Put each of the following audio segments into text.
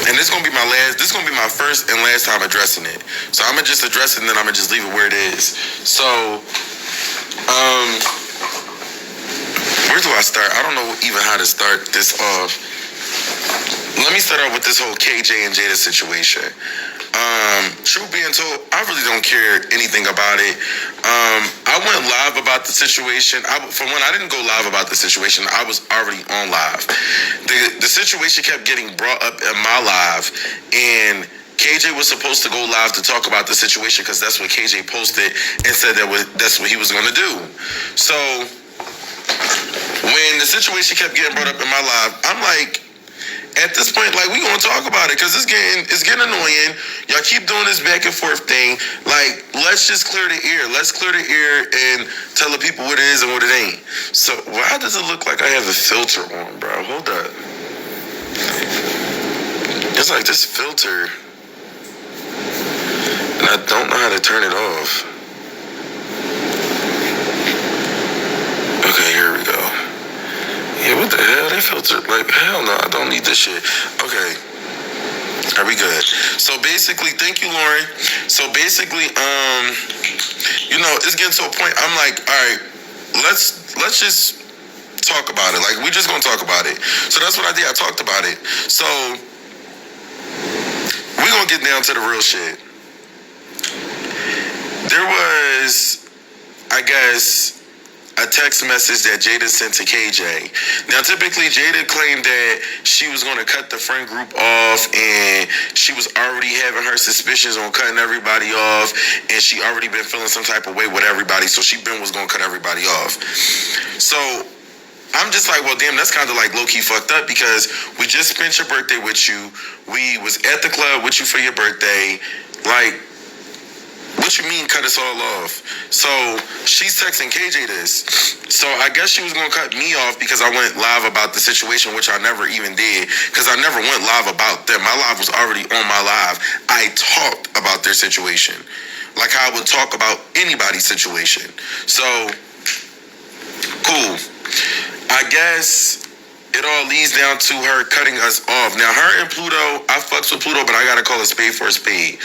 and this gonna be my first and last time addressing it. So I'm gonna just address it and then I'm gonna just leave it where it is. So, where do I start? I don't know even how to start this off. Let me start off with this whole KJ and Jada situation. Truth being told, I really don't care anything about it. I went live about the situation. For one, I didn't go live about the situation. I was already on live. The situation kept getting brought up in my live, and KJ was supposed to go live to talk about the situation because that's what KJ posted and said that's what he was going to do. So when the situation kept getting brought up in my live, I'm like, at this point, like, we gonna talk about it because it's getting annoying. Y'all keep doing this back and forth thing. Like, let's just clear the air. Let's clear the air and tell the people what it is and what it ain't. So why does it look like I have a filter on, bro? Hold up. It's like this filter, and I don't know how to turn it off. Okay, here we go. Yeah, what the hell? They filtered. Like, hell no, I don't need this shit. Okay. Are we good? So basically, thank you, Lauren. So basically, it's getting to a point. I'm like, all right, let's just talk about it. Like, we just gonna talk about it. So that's what I did. I talked about it. So we gonna get down to the real shit. There was, I guess, a text message that Jada sent to KJ. Now, typically, Jada claimed that she was going to cut the friend group off, and she was already having her suspicions on cutting everybody off, and she already been feeling some type of way with everybody, so she been was going to cut everybody off. So I'm just like, well, damn, that's kind of like low-key fucked up because we just spent your birthday with you. We was at the club with you for your birthday. Like, what you mean cut us all off? So she's texting KJ this. So I guess she was going to cut me off because I went live about the situation, which I never even did because I never went live about them. My live was already on my live. I talked about their situation like I would talk about anybody's situation. So, cool. I guess it all leads down to her cutting us off. Now, her and Pluto, I fucks with Pluto, but I gotta call a spade for a spade.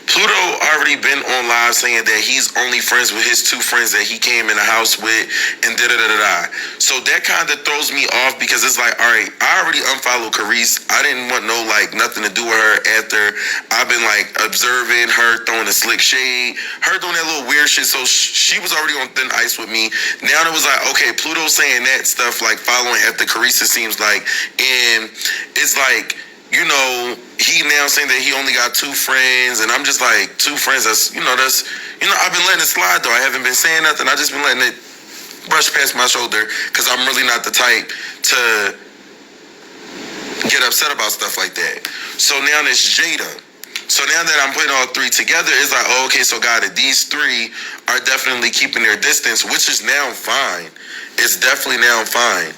Pluto already been on live saying that he's only friends with his two friends that he came in the house with and da-da-da-da-da. So that kind of throws me off because it's like, all right, I already unfollowed Carice. I didn't want nothing to do with her after I've been like observing her throwing a slick shade, her doing that little weird shit. So she was already on thin ice with me. Now it was like, okay, Pluto saying that stuff, like following after Carice, it seems like, and it's like, he now saying that he only got two friends, and I'm just like, two friends, I've been letting it slide though. I haven't been saying nothing. I just been letting it brush past my shoulder because I'm really not the type to get upset about stuff like that. So now there's Jada. So now that I'm putting all three together, it's like, oh, okay, so got it. These three are definitely keeping their distance, which is now fine. It's definitely now fine.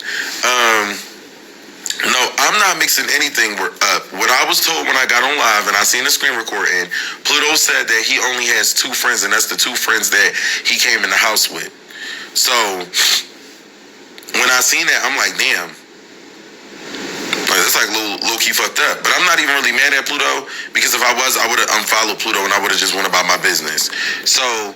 No, I'm not mixing anything up. What I was told when I got on live and I seen the screen recording, Pluto said that he only has two friends, and that's the two friends that he came in the house with. So when I seen that, I'm like, damn. Like, that's like low-key fucked up. But I'm not even really mad at Pluto because if I was, I would have unfollowed Pluto and I would have just went about my business. So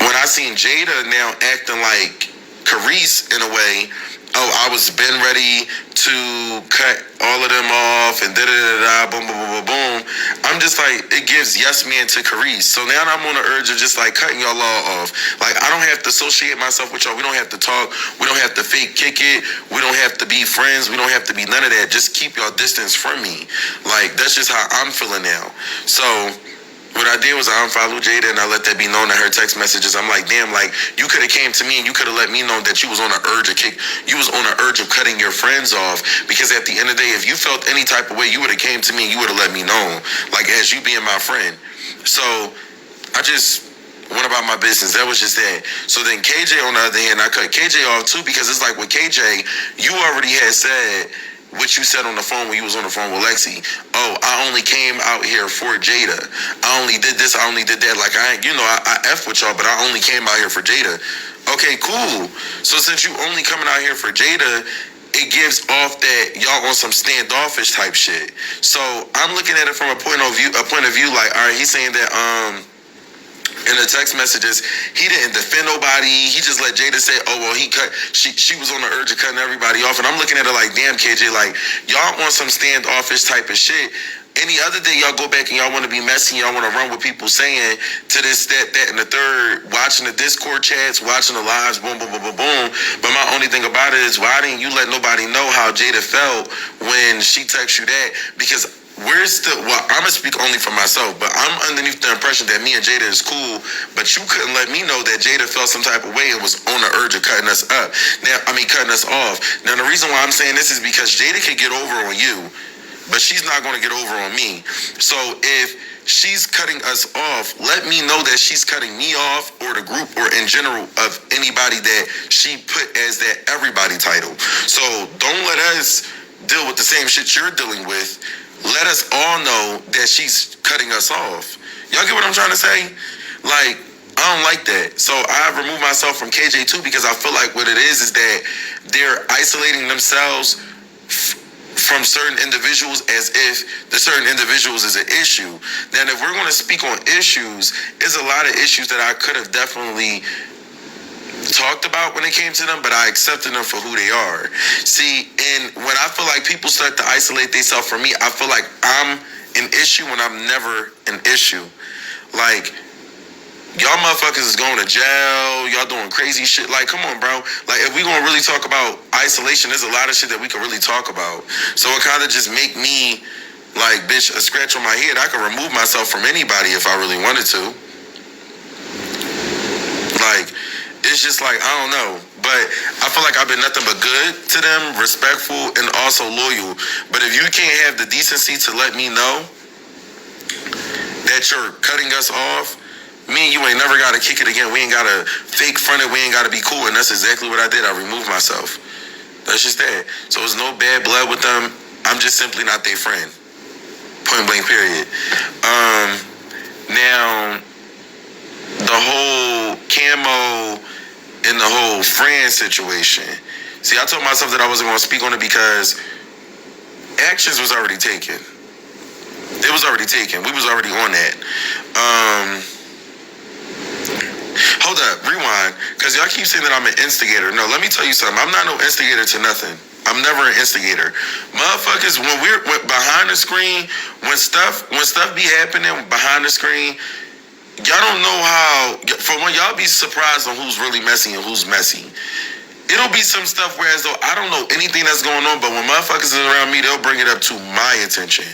when I seen Jada now acting like Carice in a way, oh, I was been ready to cut all of them off and da-da-da-da, boom, boom, boom, boom, boom. I'm just like, it gives yes man to Carice. So now I'm on the urge of just like cutting y'all all off. Like, I don't have to associate myself with y'all. We don't have to talk. We don't have to fake kick it. We don't have to be friends. We don't have to be none of that. Just keep y'all distance from me. Like, that's just how I'm feeling now. So what I did was I unfollowed Jada and I let that be known in her text messages. I'm like, damn, like, you could have came to me and you could have let me know that you was on an urge of cutting your friends off, because at the end of the day, if you felt any type of way, you would have came to me and you would have let me know, like, as you being my friend. So I just went about my business. That was just that. So then KJ, on the other hand, I cut KJ off too, because it's like with KJ, you already had said what you said on the phone when you was on the phone with Lexi. Oh, I only came out here for Jada. I only did this, I only did that. Like, I F with y'all, but I only came out here for Jada. Okay, cool. So since you only coming out here for Jada, it gives off that y'all on some standoffish type shit. So I'm looking at it from a point of view like, all right, he's saying that in the text messages, he didn't defend nobody. He just let Jada say, oh, well, she was on the urge of cutting everybody off. And I'm looking at it like, damn, KJ, like, y'all on some standoffish type of shit. Any other day, y'all go back and y'all want to be messy, y'all want to run with people saying to this, that, and the third, watching the Discord chats, watching the lives, boom, boom, boom, boom, boom. But my only thing about it is, why didn't you let nobody know how Jada felt when she texted you that? Because we're still, well, I'm going to speak only for myself, but I'm underneath the impression that me and Jada is cool, but you couldn't let me know that Jada felt some type of way and was on the urge of cutting us up. Cutting us off. Now, the reason why I'm saying this is because Jada could get over on you, but she's not going to get over on me. So if she's cutting us off, let me know that she's cutting me off, or the group, or in general of anybody that she put as that everybody title. So don't let us deal with the same shit you're dealing with. Let us all know that she's cutting us off. Y'all get what I'm trying to say? Like, I don't like that. So I've removed myself from KJ too, because I feel like what it is that they're isolating themselves from certain individuals as if the certain individuals is an issue. Then if we're going to speak on issues, there's a lot of issues that I could have definitely talked about when it came to them, but I accepted them for who they are. See, and when I feel like people start to isolate themselves from me, I feel like I'm an issue when I'm never an issue. Like, y'all motherfuckers is going to jail, y'all doing crazy shit. Like, come on, bro. Like, if we gonna really talk about isolation, there's a lot of shit that we can really talk about. So it kind of just make me, like, bitch, a scratch on my head. I could remove myself from anybody if I really wanted to. Like, it's just like, I don't know. But I feel like I've been nothing but good to them, respectful, and also loyal. But if you can't have the decency to let me know that you're cutting us off, me and you ain't never got to kick it again. We ain't got to fake front it. We ain't got to be cool. And that's exactly what I did. I removed myself. That's just that. So it's no bad blood with them. I'm just simply not their friend. Point blank, period. Now, the whole camo and the whole Fran situation. See, I told myself that I wasn't going to speak on it because actions was already taken. It was already taken. We was already on that. Hold up, rewind, because y'all keep saying that I'm an instigator. No, let me tell you something. I'm not no instigator to nothing. I'm never an instigator. Motherfuckers, when we're behind the screen, when stuff be happening behind the screen, y'all don't know how. For one, y'all be surprised on who's really messy and who's messy. It'll be some stuff where as though I don't know anything that's going on, but when motherfuckers is around me, they'll bring it up to my attention.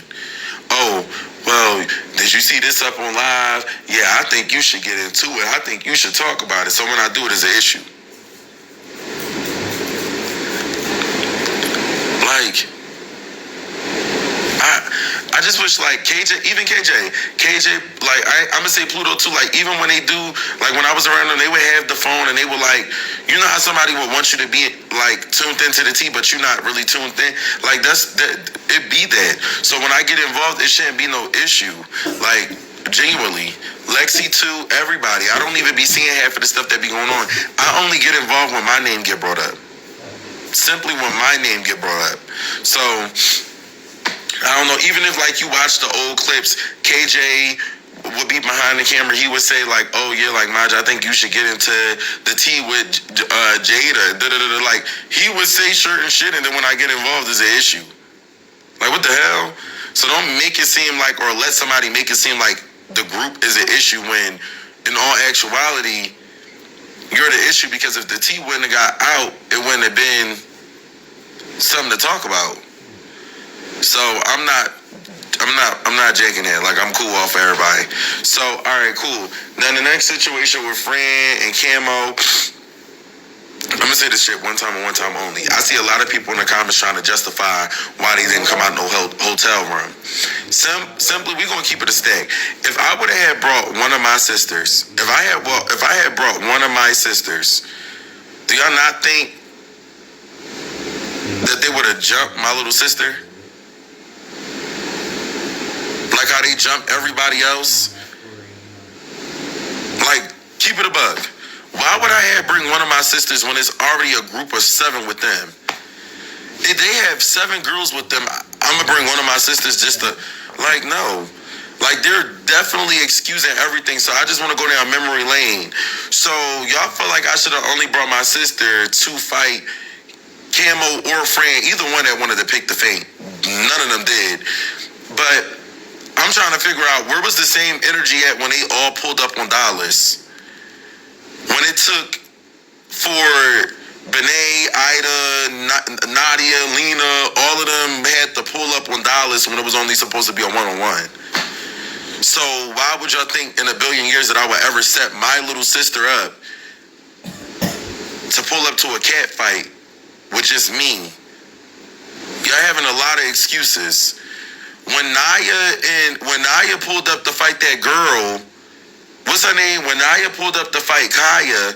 Oh, well, did you see this up on live? Yeah, I think you should get into it. I think you should talk about it. So when I do it, it's an issue. Like, I just wish, like, KJ, like, I'm gonna say Pluto too, like, even when they do, like, when I was around them, they would have the phone and they were like, you know how somebody would want you to be, like, tuned into the T, but you're not really tuned in? Like, it be that. So when I get involved, it shouldn't be no issue. Like, genuinely. Lexi too, everybody. I don't even be seeing half of the stuff that be going on. I only get involved when my name get brought up. Simply when my name get brought up. So I don't know, even if like you watch the old clips, KJ would be behind the camera, he would say like, oh yeah, like Maj, I think you should get into the tea with Jada, like he would say certain shit, and then when I get involved, there's an issue. Like, what the hell? So don't make it seem like, or let somebody make it seem like the group is an issue when in all actuality, you're the issue, because if the tea wouldn't have got out, it wouldn't have been something to talk about. So I'm not jaking that. Like, I'm cool off everybody. So, all right, cool. Now the next situation with Fran and Camo, I'm gonna say this shit one time and one time only. I see a lot of people in the comments trying to justify why they didn't come out no hotel room. Simply, we're gonna keep it a stack. If I would have brought one of my sisters, if I had brought one of my sisters, do y'all not think that they would have jumped my little sister? Like how they jumped everybody else? Like, keep it a bug. Why would I bring one of my sisters when it's already a group of 7 with them? If they have 7 girls with them, I'm gonna bring one of my sisters just to, like, no. Like, they're definitely excusing everything. So I just want to go down memory lane. So y'all feel like I should have only brought my sister to fight Camo or Fran, either one that wanted to pick the feint. None of them did. But I'm trying to figure out where was the same energy at when they all pulled up on Dollars. When it took for Benet, Ida, Nadia, Lena, all of them had to pull up on Dollars when it was only supposed to be a one-on-one. So why would y'all think in a billion years that I would ever set my little sister up to pull up to a cat fight with just me? Y'all having a lot of excuses. When Naya pulled up to fight that girl, what's her name? When Naya pulled up to fight Kaya,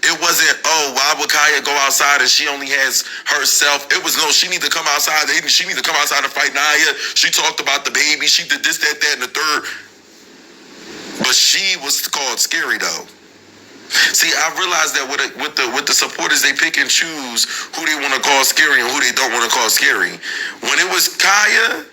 it wasn't, oh, why would Kaya go outside and she only has herself? It was, no, she need to come outside. She need to come outside and fight Naya. She talked about the baby. She did this, that, and the third. But she was called scary, though. See, I realized that with the supporters, they pick and choose who they want to call scary and who they don't want to call scary. When it was Kaya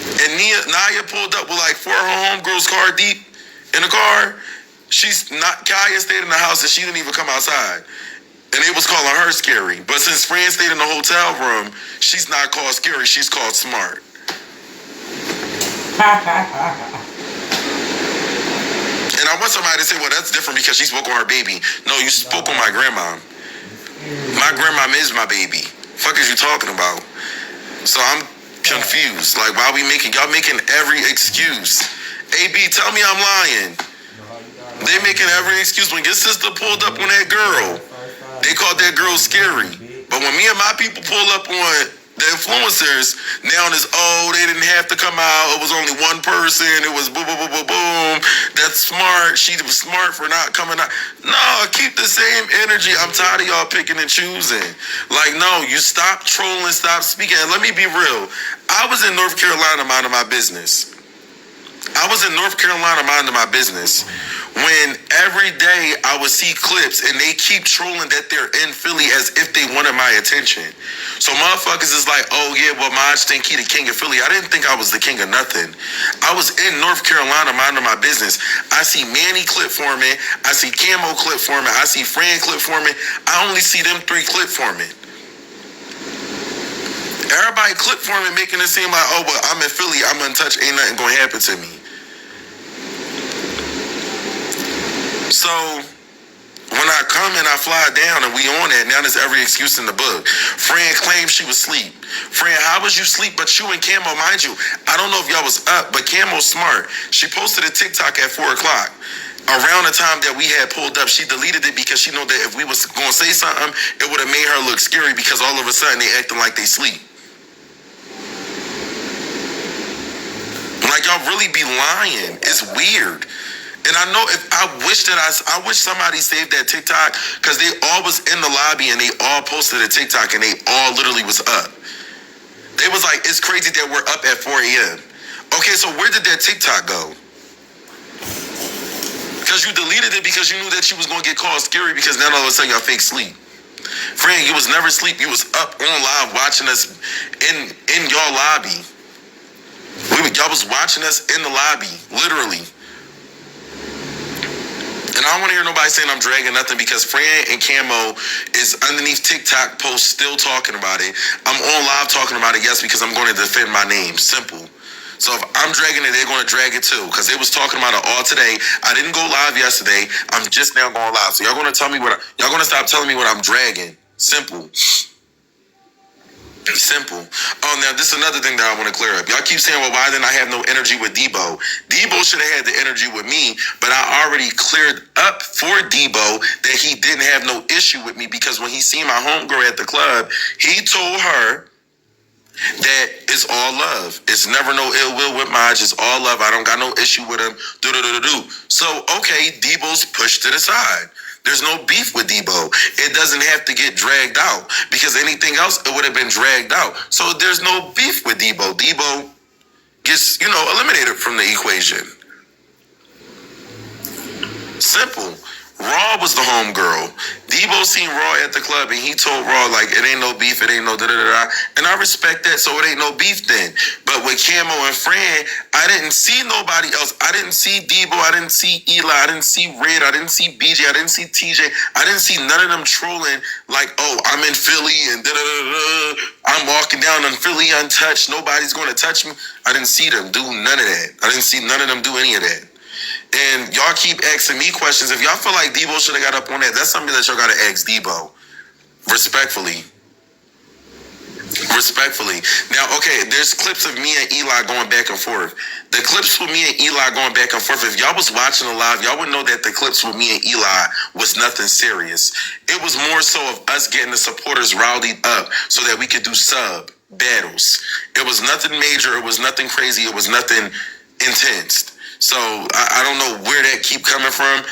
and Naya pulled up with like 4 of her homegirls car deep in the car, Kaya stayed in the house and she didn't even come outside. And they was calling her scary. But since Fran stayed in the hotel room, she's not called scary, she's called smart. And I want somebody to say, well, that's different because she spoke on her baby. No, you spoke on my grandma. My grandma is my baby. Fuck is you talking about? So I'm confused. Like, why y'all making every excuse? AB, tell me I'm lying. They making every excuse. When your sister pulled up on that girl, they called that girl scary. But when me and my people pull up on the influencers, now it's, oh, they didn't have to come out. It was only one person. It was boom, boom, boom, boom, boom. That's smart. She was smart for not coming out. No, keep the same energy. I'm tired of y'all picking and choosing. Like, no, you stop trolling, stop speaking. And let me be real. I was in North Carolina minding my business. When every day I would see clips and they keep trolling that they're in Philly as if they wanted my attention. So motherfuckers is like, oh yeah, well Maj think he the king of Philly. I didn't think I was the king of nothing. I was in North Carolina minding my business. I see Manny clip forming. I see Camo clip forming. I see Fran clip forming. I only see them 3 clip forming. Everybody clip forming, making it seem like, oh, well, I'm in Philly, I'm untouched, ain't nothing gonna happen to me. So when I come and I fly down and we on that, now there's every excuse in the book. Fran claimed she was asleep. Fran, how was you asleep? But you and Camo, mind you, I don't know if y'all was up, but Camo's smart. She posted a TikTok at 4 o'clock. Around the time that we had pulled up, she deleted it because she knew that if we was going to say something, it would have made her look scary because all of a sudden they acting like they sleep. Like, y'all really be lying. It's weird. And I know I wish somebody saved that TikTok because they all was in the lobby and they all posted a TikTok and they all literally was up. They was like, it's crazy that we're up at 4 a.m. Okay, so where did that TikTok go? Because you deleted it because you knew that you was going to get called scary because now all of a sudden y'all fake sleep. Fran, you was never asleep. You was up on live watching us in your lobby. Y'all was watching us in the lobby, literally. And I don't want to hear nobody saying I'm dragging nothing because Fran and Camo is underneath TikTok posts still talking about it. I'm on live talking about it, yes, because I'm going to defend my name. Simple. So if I'm dragging it, they're going to drag it too because they was talking about it all today. I didn't go live yesterday. I'm just now going live. So y'all going to y'all going to stop telling me what I'm dragging. Simple. Simple. Oh, now this is another thing that I want to clear up. Y'all keep saying, well, why didn't I have no energy with Debo? Debo should have had the energy with me, but I already cleared up for Debo that he didn't have no issue with me because when he seen my homegirl at the club, he told her that it's all love. It's never no ill will with Maj. It's all love. I don't got no issue with him. So, okay, Debo's pushed to the side. There's no beef with Debo. It doesn't have to get dragged out because anything else, it would have been dragged out. So there's no beef with Debo. Debo gets, eliminated from the equation. Simple. Raw was the homegirl. Debo seen Raw at the club and he told Raw, like, it ain't no beef, it ain't no da-da-da-da. And I respect that, so it ain't no beef then. But with Camo and Fran, I didn't see nobody else. I didn't see Debo, I didn't see Eli, I didn't see Red, I didn't see BJ, I didn't see TJ. I didn't see none of them trolling like, oh, I'm in Philly and da-da-da-da. I'm walking down on Philly untouched. Nobody's going to touch me. I didn't see them do none of that. I didn't see none of them do any of that. And y'all keep asking me questions. If y'all feel like Debo should have got up on that, that's something that y'all got to ask Debo. Respectfully. Respectfully. Now, okay, there's clips of me and Eli going back and forth. The clips with me and Eli going back and forth, if y'all was watching the live, y'all would know that the clips with me and Eli was nothing serious. It was more so of us getting the supporters rowdied up so that we could do sub battles. It was nothing major. It was nothing crazy. It was nothing intense. So I don't know where that keep coming from,